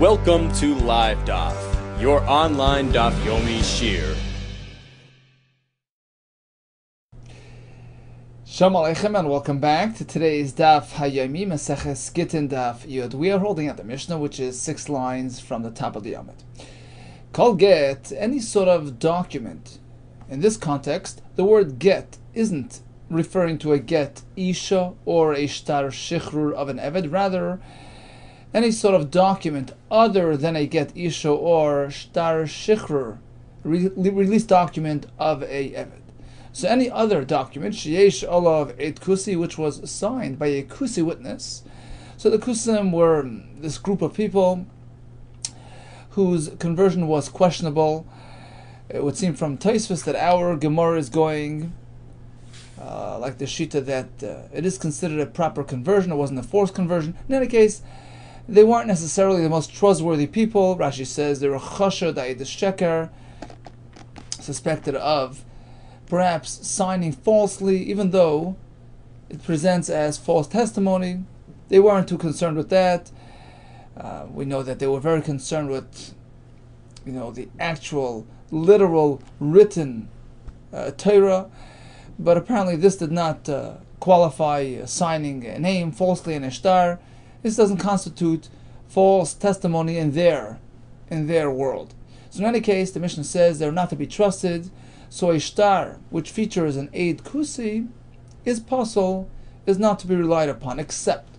Welcome to Live Daf, your online Daf Yomi Shir. Shalom Aleichem and welcome back to today's Daf Hayomi Maseches GITTEN Daf Yud. We are holding at the Mishnah, which is 6 lines from the top of the Yomid. Called get, any sort of document. In this context, the word get isn't referring to a get isha or a shtar shichrur of an eved, rather any sort of document other than a get isha or shtar shichrur, release document of a eved. So any other document, sheyesh olav et kusi, which was signed by a kusi witness. So the kusim were this group of people whose conversion was questionable. It would seem from Tosfos that our Gemara is going like the Shita that it is considered a proper conversion. It wasn't a forced conversion. In any case, they weren't necessarily the most trustworthy people. Rashi says they were chasher da'id sheker, suspected of perhaps signing falsely, even though it presents as false testimony. They weren't too concerned with that. We know that they were very concerned with, the actual, literal, written Torah. But apparently this did not qualify signing a name falsely in a shtar. This doesn't constitute false testimony in their world. So in any case, the Mishnah says they're not to be trusted. So a shtar, which features an eid kusi, is possible, is not to be relied upon, except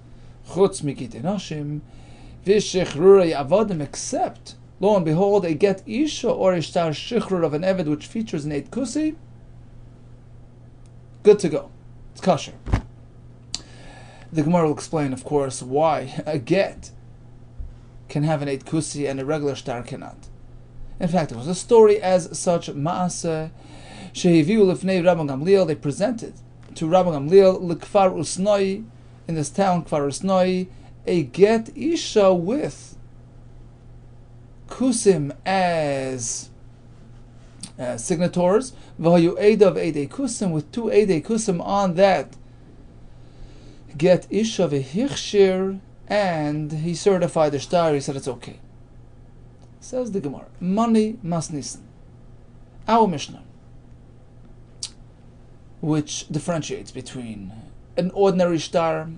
chutz mikite nashim v'shechrurei avodim, except, lo and behold, a get isha or a shtar shichrur of an eved which features an eid kusi. Good to go. It's kosher. The Gemara will explain, of course, why a get can have an eid kusi and a regular shtar cannot. In fact, it was a story as such. Maaseh shehiviu lifnei Rabbi Gamliel, they presented to Rabbi Gamliel l'kfar usnoi, in this town kfar usnoi, a get isha with kusim as signators, v'hayu eidav eidei kusim, with 2 eidei kusim on that get isha v'hichshir, and he certified the shtar. He said it's okay. Says the Gemara, money masnissen, our Mishnah, which differentiates between an ordinary shtar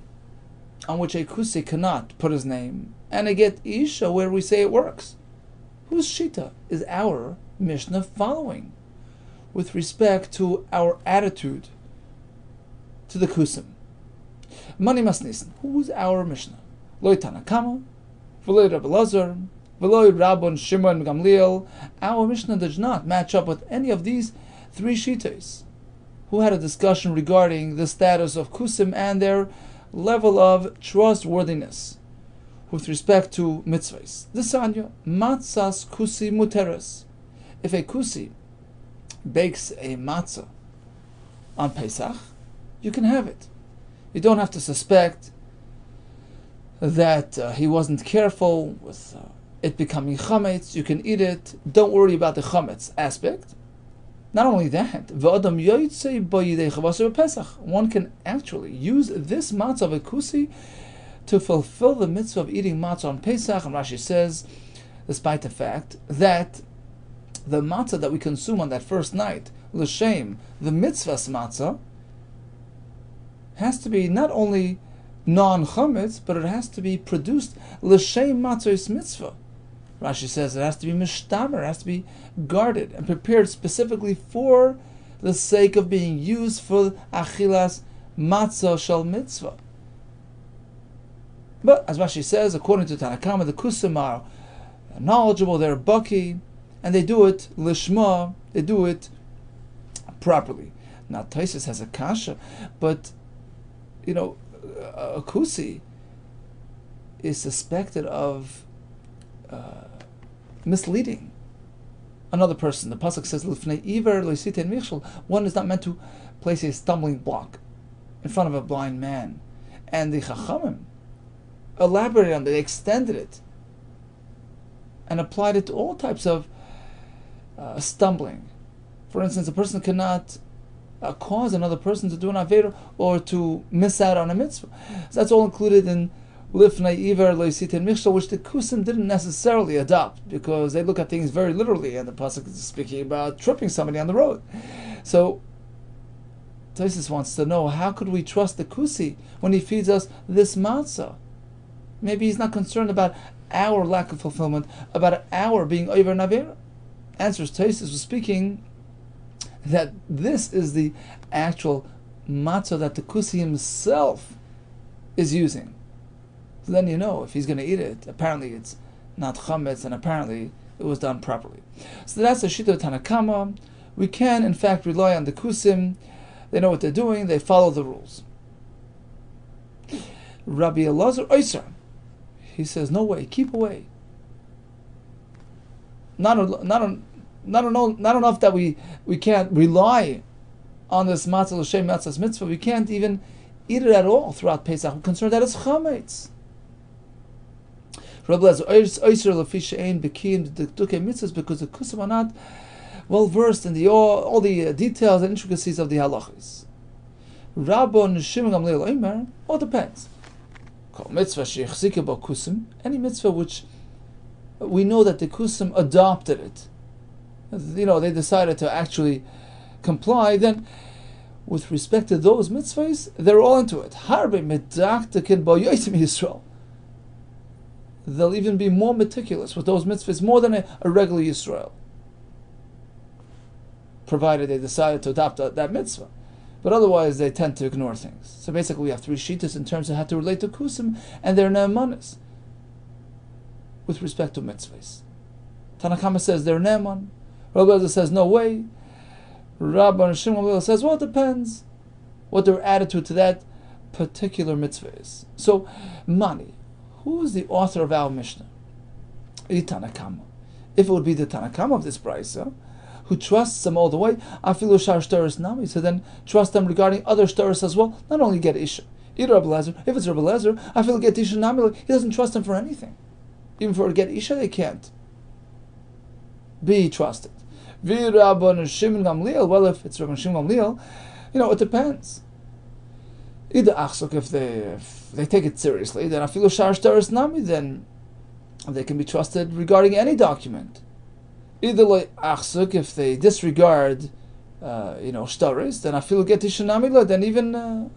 on which a kusi cannot put his name and a get isha where we say it works. Whose shita is our Mishnah following with respect to our attitude to the kusim? Money masnissen. Who's our Mishnah? Loi Tanakama, v'loi Rabbi Lazar, v'loi Rabban Shimon Gamliel. Our Mishnah does not match up with any of these 3 shitas who had a discussion regarding the status of kusim and their level of trustworthiness with respect to mitzvahs. The Sanya, matzas kusi muteres. If a kusi bakes a matzah on Pesach, you can have it. You don't have to suspect that he wasn't careful with it becoming chametz. You can eat it. Don't worry about the chametz aspect. Not only that, one can actually use this matzah of a kusi to fulfill the mitzvah of eating matzah on Pesach. And Rashi says, despite the fact that the matzah that we consume on that first night, l'shem, the mitzvah's matzah, has to be not only non-chametz, but it has to be produced l'shem matzah's mitzvah. Rashi says it has to be mishtamer, it has to be guarded and prepared specifically for the sake of being used for achilas matzah shel mitzvah. But as Rashi says, according to Tanakama, the kusim are knowledgeable, they're baki, and they do it lishma, they do it properly. Now Tosfos has a kasha, but a kusi is suspected of misleading another person. The pasuk says, "Lifnei iver lo yisiten michshel." One is not meant to place a stumbling block in front of a blind man. And the Chachamim elaborated on it, they extended it, and applied it to all types of stumbling. For instance, a person cannot cause another person to do an Avera or to miss out on a mitzvah. So that's all included in Lifnei Iver Loisitin Michshel, which the Kusim didn't necessarily adopt, because they look at things very literally, and the pasuk is speaking about tripping somebody on the road. So Tosfos wants to know, how could we trust the Kusi when he feeds us this matzah? Maybe he's not concerned about our lack of fulfillment, about our being over Navera. Answers Tosfos was speaking that this is the actual matzah that the Kusi himself is using. So then you know, if he's going to eat it, apparently it's not chametz, and apparently it was done properly. So that's the shita of Tanakama. We can, in fact, rely on the Kusim. They know what they're doing. They follow the rules. Rabbi Elazar Oyser, he says, no way, keep away. Not enough that we can't rely on this matzah l'shem matzah's mitzvah. We can't even eat it at all throughout Pesach. We're concerned that it's chametz. Rabbi Elazar Oyser lefisha ein bekim d'dukei mitzvahs, because the kusim are not well versed in all the details and intricacies of the halachas. Rabbon Shimon Gamliel Omer, all depends. Any mitzvah which we know that the kusim adopted it, they decided to actually comply, then with respect to those mitzvahs, they're all into it. They'll even be more meticulous with those mitzvahs, more than a regular Yisrael, provided they decided to adopt that mitzvah. But otherwise, they tend to ignore things. So basically, we have three shittas in terms of how to relate to kusim and their ne'emanis with respect to mitzvahs. Tanakama says they're ne'eman. Rabbi Elazar says no way. Rabbi Shimon says, well, it depends what their attitude to that particular mitzvah is. So, Mani, who is the author of our Mishnah? Tanakama. If it would be the Tanakama of this brisa, who trusts them all the way, afilu shar shtaris nami, so then trust them regarding other shtaris as well, not only get isha. Either Rabbi Elazar, if it's Rabbi Elazar, afilu get isha nami, he doesn't trust them for anything. Even for get isha, they can't be trusted. Rabbi Shimon Gamliel, well, if it's Rabbi Shimon Gamliel, it depends. Either achsuk, if they take it seriously, then afilu shar shtaris nami, then they can be trusted regarding any document. Either like achsuk, if they disregard, shtaris, then I feel get isha namila, then even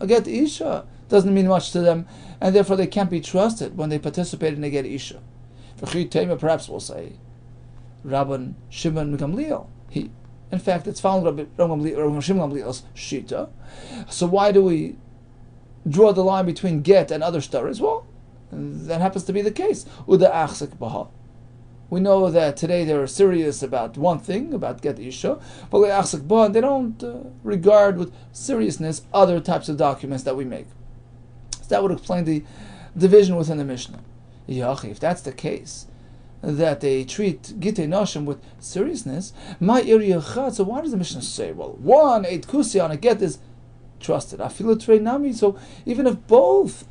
get isha doesn't mean much to them, and therefore they can't be trusted when they participate in a get isha. Perhaps we'll say, Rabban Shimon Gamliel. In fact, it's found Rabban Shimon Gamliel's shita. So why do we draw the line between get and other shtaris? Well, that happens to be the case. Uda achsuk baha. We know that today they're serious about one thing, about get isha, but they don't regard with seriousness other types of documents that we make. So that would explain the division within the Mishnah. If that's the case, that they treat gitei nashim with seriousness, so why does the Mishnah say, well, one eit kusi on a get is trusted? Afilu trei nami. So even if both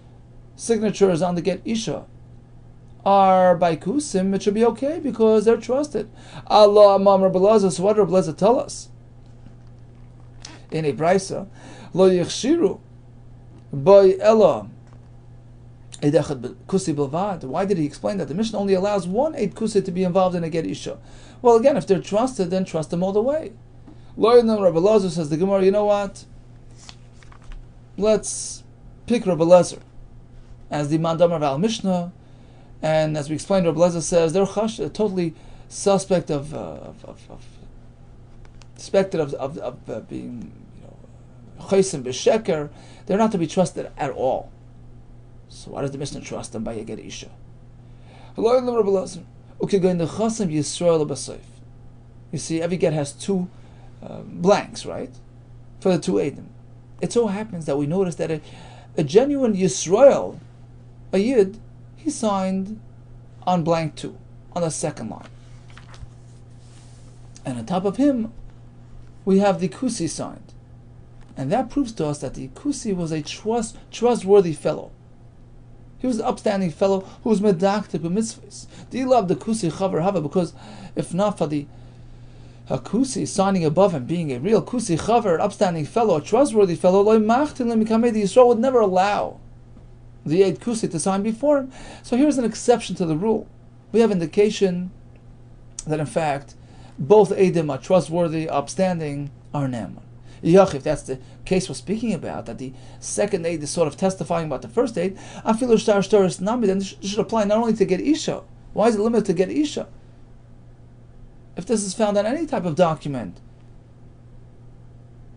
signatures on the get isha are by kusim, it should be okay because they're trusted. Allah amam Rabbi Elazar. So what did Rabbi Elazar tell us in a brisa? Lo yichshiru by Ella edechad kusi bilvad. Why did he explain that the Mishnah only allows one eid kusi to be involved in a get isha? Well, again, if they're trusted, then trust them all the way. Lo yinam Rabbi Elazar, says the Gemara. You know what? Let's pick Rabbi Elazar as the mandamar of our Mishnah. And as we explained, Rabbi Elazar says they're totally suspect of being chaysim b'sheker. They're not to be trusted at all. So why does the Mishnah trust them by a get isha? You see, every get has two blanks, right? For the two eidim. It so happens that we notice that a genuine Yisrael, a Yid, he signed on blank 2, on the second line. And on top of him, we have the Kusi signed. And that proves to us that the Kusi was a trustworthy fellow. He was an upstanding fellow who was medaktik b'mitzvahs. Do you love the Kusi chaver hava? Because if not for the Kusi signing above him, being a real Kusi chaver, an upstanding fellow, a trustworthy fellow, the Yisrael would never allow the Eid Kusi to sign before him. So here's an exception to the rule. We have indication that in fact both Eidim are trustworthy, upstanding, are Ne'eman. If that's the case we're speaking about, that the second Eid is sort of testifying about the first Eid, Afilu Shtar Shtaris Nami, then this should apply not only to Get Isha. Why is it limited to Get Isha? If this is found on any type of document,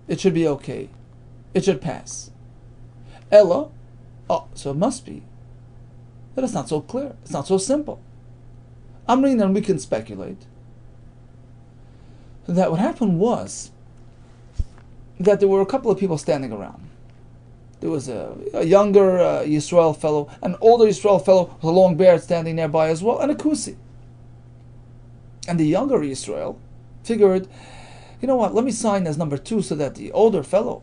it should be okay. It should pass. Ella, so it must be that it's not so clear. It's not so simple. Amrin, and we can speculate that what happened was that there were a couple of people standing around. There was a younger Yisrael fellow, an older Yisrael fellow with a long beard standing nearby as well, and a Kusi. And the younger Yisrael figured, you know what, let me sign as number 2 so that the older fellow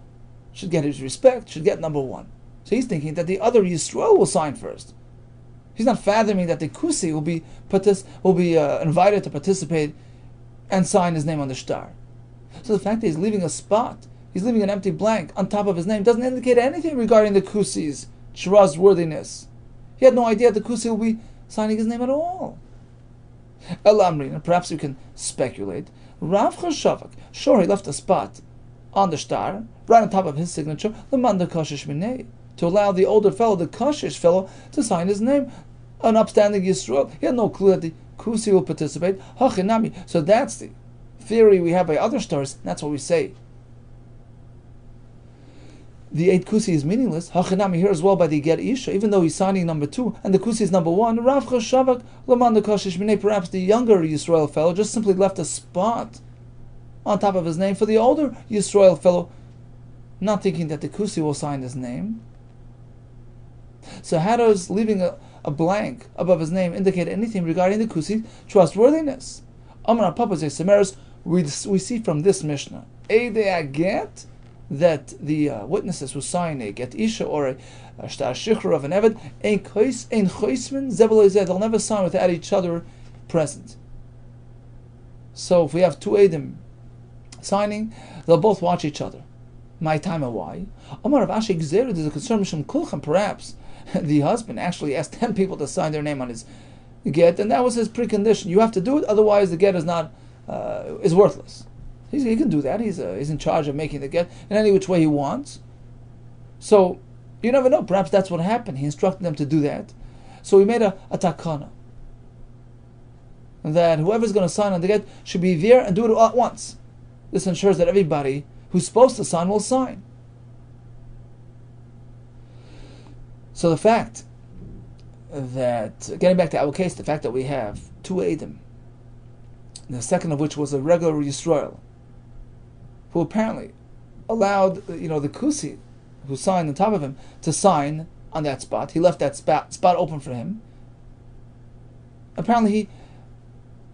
should get his respect, should get number 1. So he's thinking that the other Yisrael will sign first. He's not fathoming that the Kusi will be invited to participate and sign his name on the shtar. So the fact that he's leaving a spot, he's leaving an empty blank on top of his name, doesn't indicate anything regarding the Kusi's trustworthiness. He had no idea the Kusi will be signing his name at all. El Amrin, and perhaps we can speculate. Rav Chashavak, sure, he left a spot on the shtar, right on top of his signature, the Manda Koshish Minei, to allow the older fellow, the Koshish fellow, to sign his name, an upstanding Yisrael. He had no clue that the Kusi will participate. Hachinami. So that's the theory we have by other stars. That's what we say. The 8 Kusi is meaningless. Hachinami here as well by the Get Isha, even though he's signing number 2 and the Kusi is number 1. Rav Chashavak Laman the Koshish Minei, perhaps the younger Yisrael fellow just simply left a spot on top of his name for the older Yisrael fellow, not thinking that the Kusi will sign his name. So how does leaving a blank above his name indicate anything regarding the Kusi's trustworthiness? Amar Papa Semeres, we see from this Mishnah, Eidei Get, that the witnesses who sign a Get Isha or a Shtar Shikhr of an Eved, ein choismin zebelezeh, they'll never sign without each other present. So if we have 2 Eidim signing, they'll both watch each other. My time and why? Amar Rav Ashi Gzeru, there's a concern Mishum Kulchan, perhaps the husband actually asked 10 people to sign their name on his get, and that was his precondition. You have to do it, otherwise the get is worthless. He can do that. He's in charge of making the get in any which way he wants. So you never know. Perhaps that's what happened. He instructed them to do that. So he made a takana that whoever's going to sign on the get should be there and do it all at once. This ensures that everybody who's supposed to sign will sign. So the fact that, getting back to our case, the fact that we have 2 Eidim, the second of which was a regular Yisrael, who apparently allowed, the Kusi, who signed on top of him, to sign on that spot. He left that spot open for him. Apparently he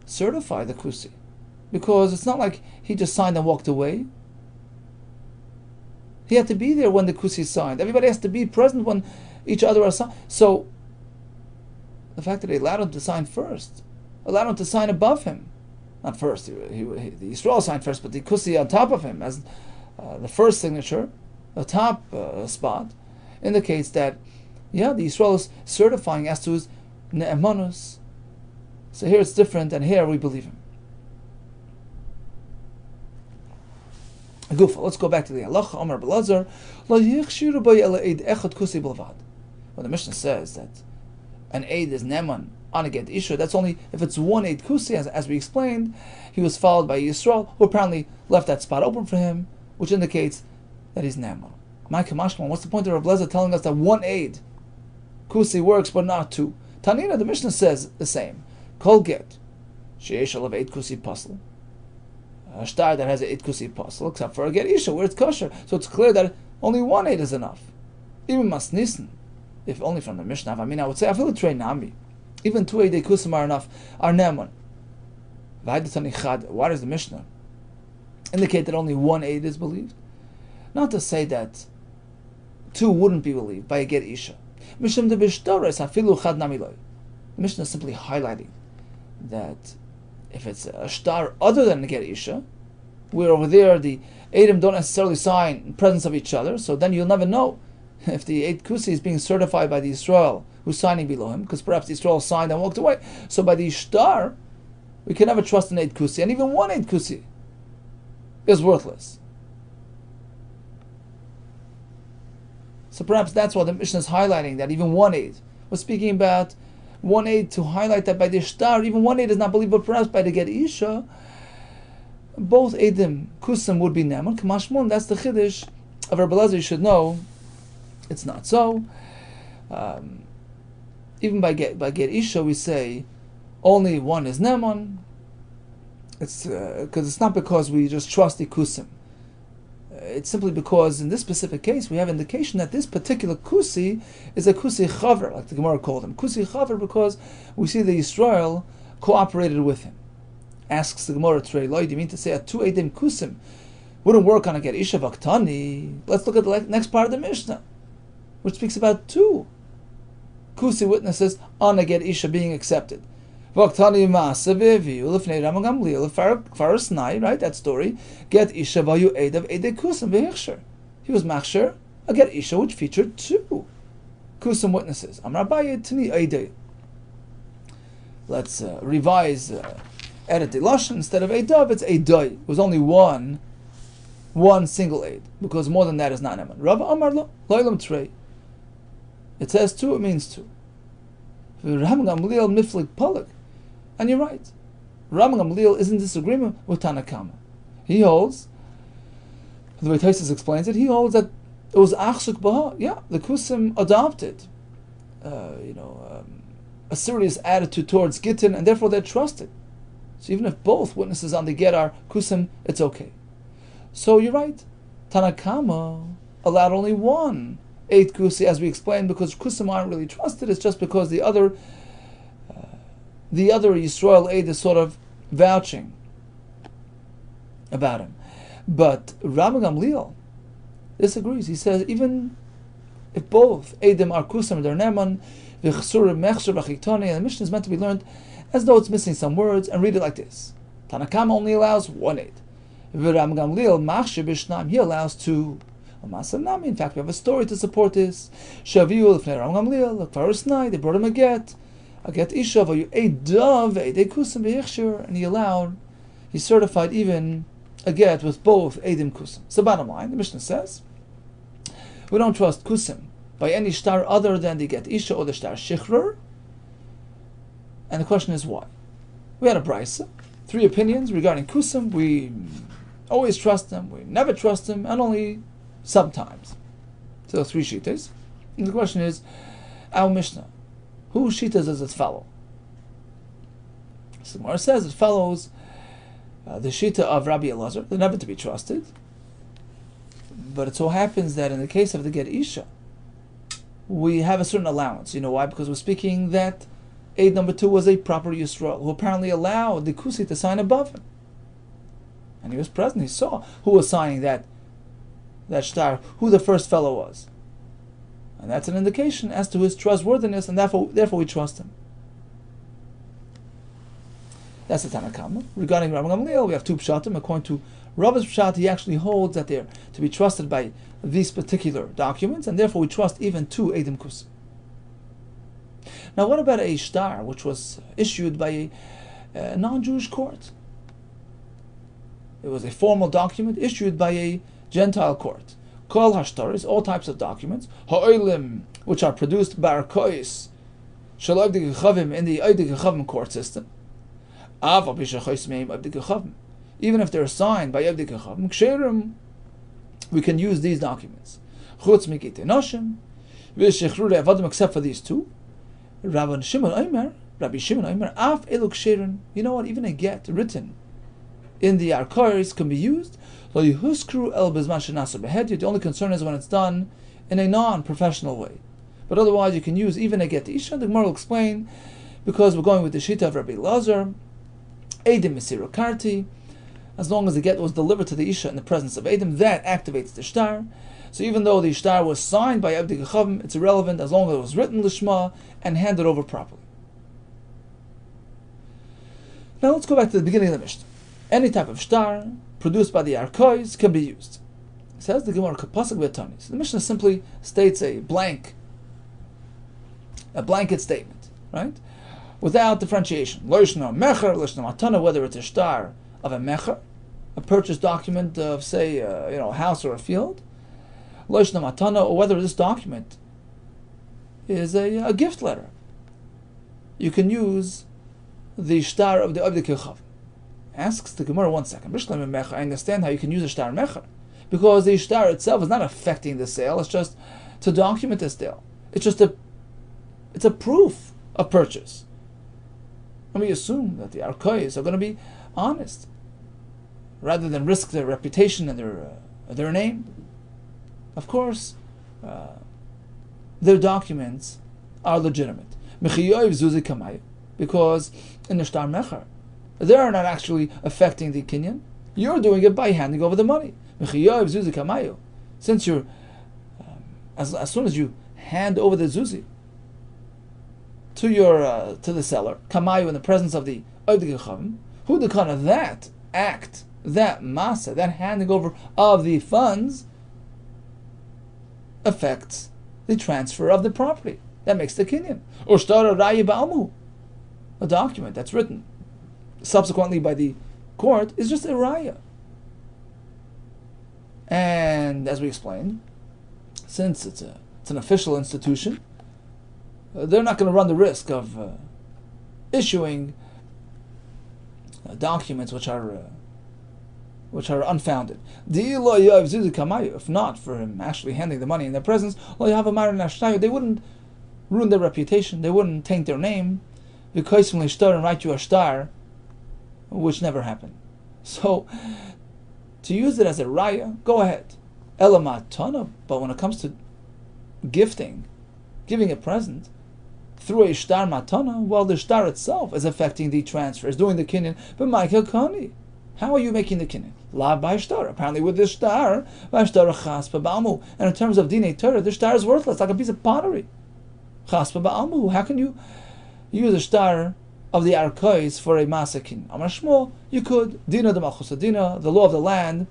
certified the Kusi, because it's not like he just signed and walked away. He had to be there when the Kusi signed. Everybody has to be present when each other are signed. So the fact that he allowed him to sign first, allowed him to sign above him, not first, the Yisrael signed first, but the Kusi on top of him as the first signature, the top spot, indicates that, the Yisrael is certifying as to his ne'emanus. So here it's different, and here we believe him. Gufa. Let's go back to the halacha. Amar Belazar, lo yichshiru by ela eid echad kusi b'lvad. When the Mishnah says that an eid is neman on a get isha, that's only if it's 1 eid kusi, as we explained. He was followed by Yisrael, who apparently left that spot open for him, which indicates that he's neman. My kamashman, what's the point of Rabbi Belazar telling us that 1 eid kusi works, but not 2? Tanina, the Mishnah says the same. Kol get sheish alav eid kusi pasel. A shtar that has an 8 kusi pasel, except for a get isha where it's kosher. So it's clear that only 1 eid is enough. Even masnissen, if only from the Mishnah. I mean, I would say afilu trei nami. Even 2 eidei kusim are enough. Are neman. Why does the Mishnah indicate that only 1 eid is believed? Not to say that 2 wouldn't be believed by a get isha. Mishum de b'shtores afilu chad nami loy. The Mishnah is simply highlighting that if it's a shtar other than the get isha, where over there the Eidim don't necessarily sign in presence of each other, so then you'll never know if the Eid Kusi is being certified by the Yisrael who's signing below him, because perhaps the Yisrael signed and walked away. So by the Ishtar, we can never trust an Eid Kusi, and even one Eid Kusi is worthless. So perhaps that's why the Mishnah is highlighting that even one Eid. We're speaking about one Eid to highlight that by the Ishtar, even one Eid is not believable. Perhaps by the Get Isha, both Eidim Kusim would be Neman. Kamashmun, that's the Chiddush of Rabbi Elazar. You should know it's not so. Even by Get Isha, we say only one is Neman. It's because it's not because we just trust the Kusim. It's simply because in this specific case we have indication that this particular Kusi is a Kusi Chaver, like the Gemara called him. Kusi Chaver because we see the Yisrael cooperated with him. Asks the Gemara, do you mean to say a two Eidim Kusim wouldn't work on a Get Isha Vaktani? Let's look at the next part of the Mishnah, which speaks about two Kusi witnesses on a Get Isha being accepted. Vaktani Masavivi, Ulifnei Ramagamliel, Farasnai, right? That story. Get Isha Vayu Eidav Eide Kusim Vehiksher. He was Machsher, a Get Isha which featured two Kusim witnesses. Amar Abaye Tani Eide. Let's revise, edit the Lashon. Instead of Eidav, it's Eidai. It was only one single Eid, because more than that is not Neman. Rav Amar Lo, Loilam Trei. It says two, it means two. Ram Gamliel Miflik Polik. And you're right. Ram Gamliel is in disagreement with Tanakama. He holds, the way Taisus explains it, he holds that it was Achsuk Baha. Yeah, the Kusim adopted, a serious attitude towards Gittin, and therefore they're trusted. So even if both witnesses on the Get are Kusim, it's okay. So you're right. Tanakama allowed only one Eid Kusi, as we explained, because Kusim aren't really trusted. It's just because the other Yisrael Eid is sort of vouching about him. But Rabbi Gamliel disagrees. He says even if both Eidim are Kusim, they're Neman, V'chsur Mechsur V'chiktoni, and the Mishnah is meant to be learned as though it's missing some words, and read it like this. Tanakama only allows one Eid. Rabbi Gamliel Machshir B'Shnaim, he allows two. In fact, we have a story to support this. Shaviul Ifnei Rabbi Gamliel, Farasnai, they brought him a get Isha Vayu Eidav Eidei Kusim V'Yichshir, and he certified even a get with both Eidim Kusim. So bottom line, the Mishnah says, we don't trust Kusim by any star other than the Get Isha or the star Shichrur. And the question is why? We had a brisa, 3 opinions regarding Kusim. We always trust them, we never trust them, and only sometimes. So 3 shittas. And the question is, our Mishnah, whose shittas does it follow? So the Gemara says it follows the shita of Rabbi Elazar. They're never to be trusted. But it so happens that in the case of the Get Isha, we have a certain allowance. You know why? Because we're speaking that Eid number 2 was a proper Yisrael, who apparently allowed the Kusi to sign above him. And he was present, he saw who was signing that star, who the first fellow was. And that's an indication as to his trustworthiness, and therefore we trust him. That's the Tanakama. Regarding Rabbi Gamliel, we have 2 pshatim. According to Rabbi's pshat, he actually holds that they're to be trusted by these particular documents, and therefore we trust even 2 Eidim Kusim. Now what about a star which was issued by a non-Jewish court? It was a formal document issued by a Gentile court. Kol hashtaris, all types of documents, ha'olim, which are produced by arkois, shel Avdei Gechavim in the Avdei Gechavim court system. Av abishachos meim Avdei Gechavim. Even if they're signed by Avdei Gechavim, ksherim, we can use these documents. Chutz mikite noshim, v'shechrure avadim, except for these 2. Rabbi Shimon Omer, af elu ksherim. You know what? Even a get written in the arkois can be used. The only concern is when it's done in a non-professional way. But otherwise you can use even a get Isha. The Gemara will explain, because we're going with the Shita of Rabbi Elazar, Eidim Mesiru Karti, as long as the get was delivered to the Isha in the presence of Eidim, that activates the shtar. So even though the shtar was signed by Avdei Gechavim, it's irrelevant as long as it was written Lishma and handed over properly. Now let's go back to the beginning of the Mishnah. Any type of shtar produced by the arkois can be used. Says the Gemara, Kapasuk Betani. So the Mishnah simply states a blanket statement, right? Without differentiation. Loishna mecher, loishna matana, whether it's a shtar of a mecher, a purchase document of, say, a house or a field, loishna matana, or whether this document is a gift letter. You can use the shtar of the Kechav. Asks the Gemara, 1 second. I understand how you can use a shtar mecher, because the shtar itself is not affecting the sale. It's just to document the sale. It's a proof of purchase. And we assume that the Arkayis are going to be honest, rather than risk their reputation and their name. Of course, their documents are legitimate. Because in the shtar mecher, they are not actually affecting the kinyan. You're doing it by handing over the money. Since you're, as soon as you hand over the zuzi to the seller, kamayu, in the presence of the Kechavim, who the kind of that act, that masa, that handing over of the funds affects the transfer of the property. That makes the kinyan. Or shtara raya ba'almu, a document that's written subsequently by the court is just a raya. And as we explained, since it's an official institution, they're not going to run the risk of issuing documents which are unfounded. If not for him actually handing the money in their presence, they wouldn't ruin their reputation. They wouldn't taint their name, because when shtar and write you a shtar, which never happened. So to use it as a raya, go ahead. Elamatana, but when it comes to giving a present through a shtar matana, well, the shtar itself is affecting the transfer, is doing the kinyan. But Michael Kani, how are you making the kinyan? La by shtar. Apparently, with the shtar, by shtar chas ba'almu. And in terms of dinei Torah, the shtar is worthless, like a piece of pottery. Chas ba'almu. How can you use a shtar of the arkais for a masakin? Amar Shmuel, you could. Dina de malchus dina, the law of the land,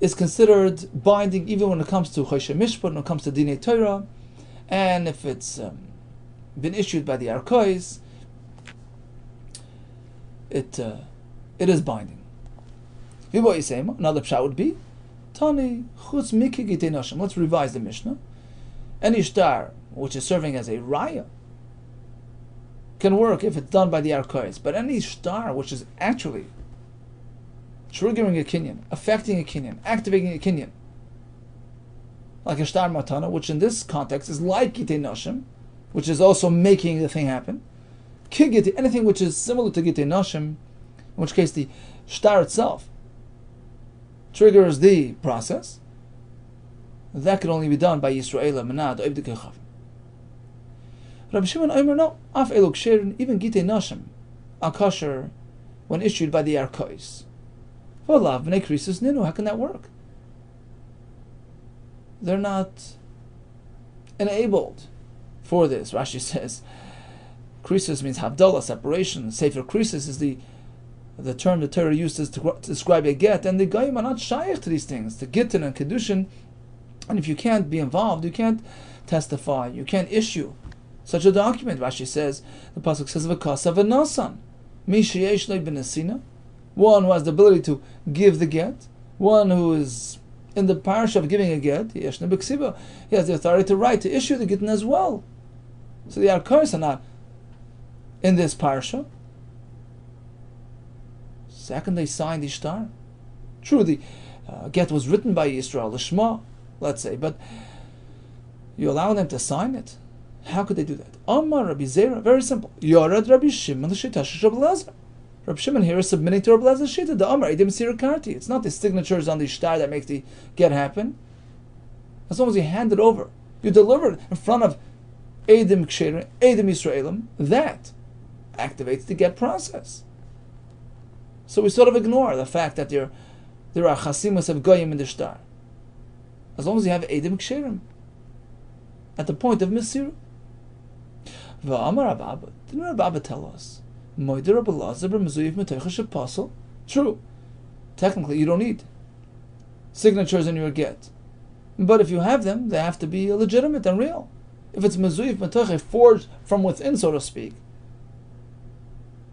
is considered binding even when it comes to choshe mishpat, when it comes to dinei Torah, and if it's been issued by the arkais, it is binding. Another pshat would be Tani chutz miki gitei nashim. Let's revise the Mishnah. Any shtar which is serving as a raya can work if it's done by the arkais, but any shtar which is actually triggering a kinyan, affecting a kinyan, activating a kinyan, like a shtar matana, which in this context is like gitei nashim, which is also making the thing happen. Kigitei, anything which is similar to gitei nashim, in which case the shtar itself triggers the process, that can only be done by Yisrael Manad Oibd Kechav. Rabbi Shimon Omer, no, Af Elok Sherin, even Gitei Nashim are kosher when issued by the Arkais. V'alav B'nei Krisus Ninu, how can that work? They're not enabled for this. Rashi says Krisus means Havdalah, separation. Sefer Krisus is the term the Torah uses to describe a get, and the Goyim are not shaykh to these things, to Gittin and Kedushin. And if you can't be involved, you can't testify, you can't issue such a document. Rashi says, the pasuk says, "V'kasa v'nasan, mi sheyesh lo b'nesina," one who has the ability to give the get, one who is in the parish of giving a get, yeshna b'ksiva, he has the authority to write, to issue the gittin as well. So the arkais are not in this parsha. Second, they signed the shtar. True, the get was written by Yisrael, the Shema, let's say, but you allow them to sign it? How could they do that? Amar Rabbi Zera, very simple. Yorad Rabbi Shimon l'shitash Rabbi Lazar. Rabbi Shimon here is submitting to Rabbi Lazar's shita. The Amar Edim Sirakarti. It's not the signatures on the shtar that makes the get happen. As long as you hand it over, you deliver it in front of Edim Ksherim, Edim Yisraelim, that activates the get process. So we sort of ignore the fact that there are chasimus of goyim in the shtar, as long as you have edim ksherim at the point of mesiru. V'amar Rabba, didn't Rabba tell us moider Rabbi Lazar b'mezuyev metoicha shepasul? True, technically you don't need signatures in your get. But if you have them, they have to be legitimate and real. If it's mezuyif metoche, forged from within, so to speak,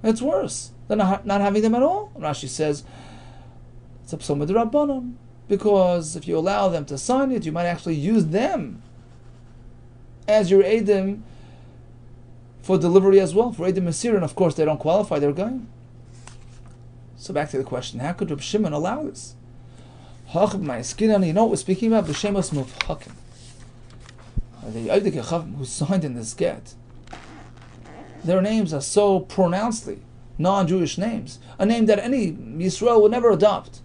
it's worse than not having them at all. Rashi says it's a psal midrabanan, because if you allow them to sign it, you might actually use them as your edim for delivery as well, for edim masir, and of course they don't qualify, they're going. So back to the question, how could Reb Shimon allow this? You know what we're speaking about? B'shemos muvhakim. The Yehuda Kessler who signed in this get, their names are so pronouncedly non-Jewish names, a name that any Yisrael would never adopt.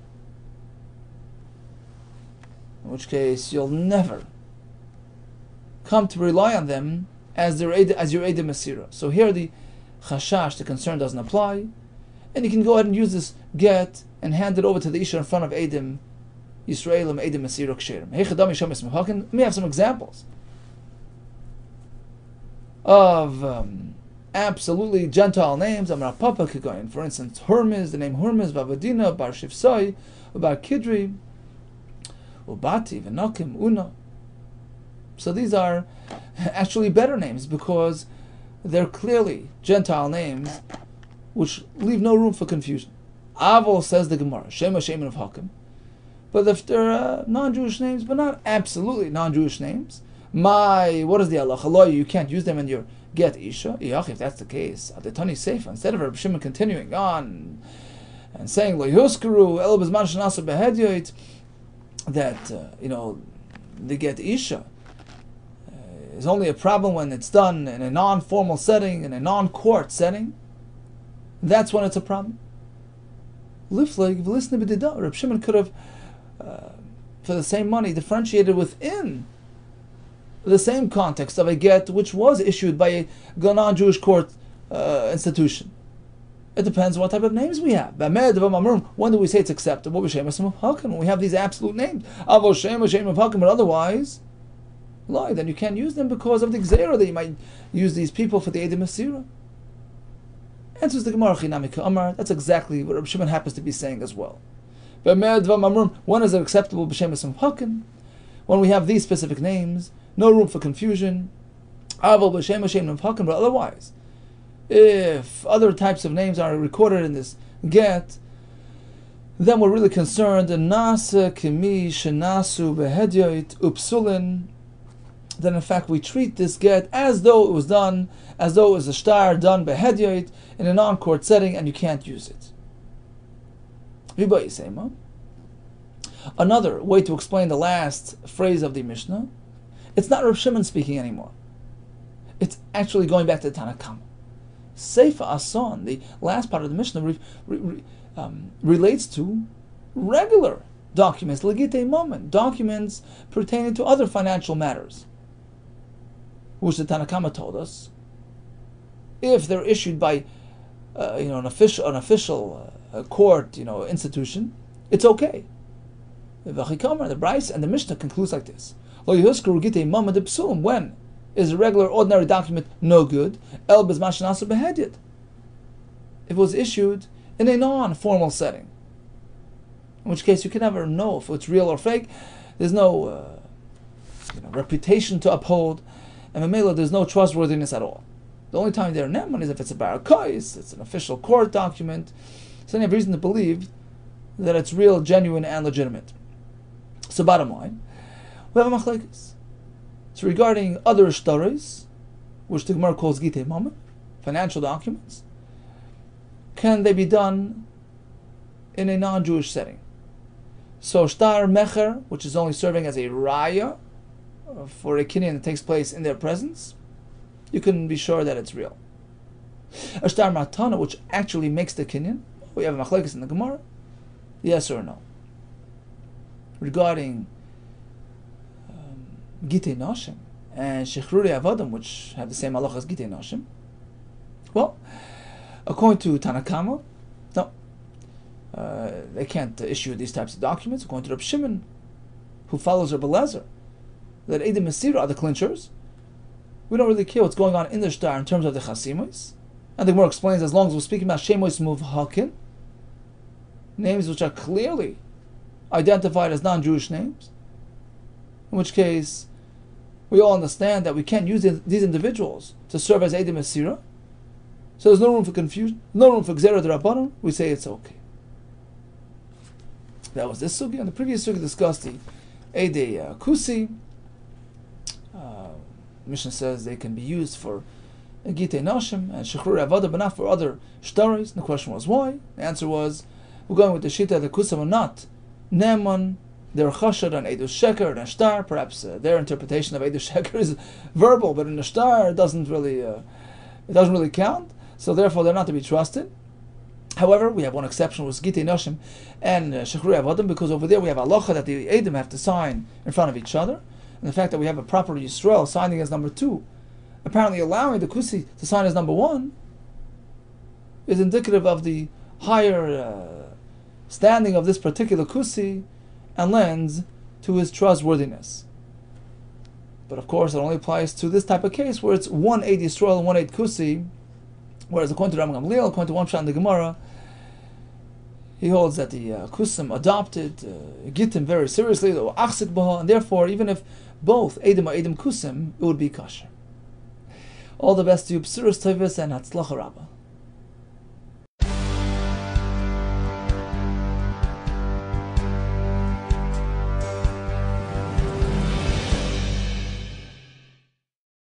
In which case, you'll never come to rely on them as your Eid Masira. So here the chashash, the concern, doesn't apply, and you can go ahead and use this get and hand it over to the Isha in front of Eidim Yisraelim, Eidim Masira Ksherim. Let me have some examples of absolutely Gentile names. Amar Papa Kigoyin. For instance, Hermes, the name Hermes, Vavadina, Bar Shifsai, Bar Kidri, Ubati, Venokim, Una. So these are actually better names because they're clearly Gentile names which leave no room for confusion. Avol, says the Gemara, Shema Shemin of Hakim. But if they're non-Jewish names, but not absolutely non-Jewish names, what is the halacha? You can't use them in your get isha. If that's the case, Adetani Seifa, instead of Reb Shimon continuing on and saying Lo Yuskaru El Bezman Shanasa Behedyoit, that the get isha is only a problem when it's done in a non-formal setting, in a non-court setting. That's when it's a problem. Reb Shimon could have, for the same money, differentiated within the same context of a get which was issued by a non-Jewish court institution. It depends what type of names we have. When do we say it's acceptable? When we have these absolute names. But otherwise, then you can't use them because of the gzeira that you might use these people for the Edim Masira. Answers the Gemara, Amar. That's exactly what Reb Shimon happens to be saying as well. When is it acceptable? When we have these specific names, no room for confusion. But otherwise, if other types of names are recorded in this get, then we're really concerned. Then in fact we treat this get as though it was a shtar done behedyoit in a non-court setting, and you can't use it. Another way to explain the last phrase of the Mishnah, it's not Reb Shimon speaking anymore. It's actually going back to the Tanakama. Seifa Ason, the last part of the Mishnah, relates to regular documents, legite moment, documents pertaining to other financial matters, which the Tanakama told us, if they're issued by an official court institution, it's okay. The Bryce and the Mishnah concludes like this: when is a regular, ordinary document no good? If it was issued in a non-formal setting, in which case you can never know if it's real or fake. There's no reputation to uphold, and Mamela, there's no trustworthiness at all. The only time they're neman is if it's a barakais, it's an official court document, so you have reason to believe that it's real, genuine, and legitimate. So bottom line, we have a machlekes. So regarding other shtaros, which the Gemara calls gitei mama, financial documents, can they be done in a non-Jewish setting? So shtar mecher, which is only serving as a raya for a kinyan that takes place in their presence, you can be sure that it's real. A shtar matana, which actually makes the kinyan, we have a machlekes in the Gemara, yes or no. Regarding Gitei Noshim and Shechruri Avodim, which have the same halacha as Gitei Noshim, well, according to Tanakama, no, they can't issue these types of documents. According to Reb Shimon, who follows Reb Eliezer, that Eidim Masira are the clinchers, we don't really care what's going on in the shtar in terms of the chasimos. And the Gemara explains, as long as we're speaking about Shemois Muvhakin, names which are clearly identified as non-Jewish names, in which case we all understand that we can't use these individuals to serve as Eidim Asira. So there's no room for confusion, no room for Gzera D'Rabbanan. We say it's okay. That was this sugi. And the previous sugi discussed the Eidei Kusi. Mishnah says they can be used for Gittei Nashim and Shechrur Avodah, but not for other shtaris. And the question was why? The answer was, we're going with the Shita that Kusim are not Neman, they're Chashad and Eidush Sheker and Shtar. Perhaps their interpretation of Eidush Sheker is verbal, but in the Shtar it doesn't really count. So therefore they're not to be trusted. However, we have one exception with Gittei Nashim and Shechrur Avodah, because over there we have halacha that the Eidim have to sign in front of each other. And the fact that we have a proper Yisrael signing as number 2, apparently allowing the Kusi to sign as number 1, is indicative of the higher standing of this particular Kusi and lends to his trustworthiness. But of course, it only applies to this type of case where it's 1 8 Yisrael and 1 8 Kusi, whereas according to Rambam Gamliel, according to one shot in the Gemara, he holds that the Kusim adopted Gittin very seriously, and therefore, even if both Eidim or Eidim Kusim, it would be kosher. All the best to you, B'suras Toivos and Hatzlacha Rabbah.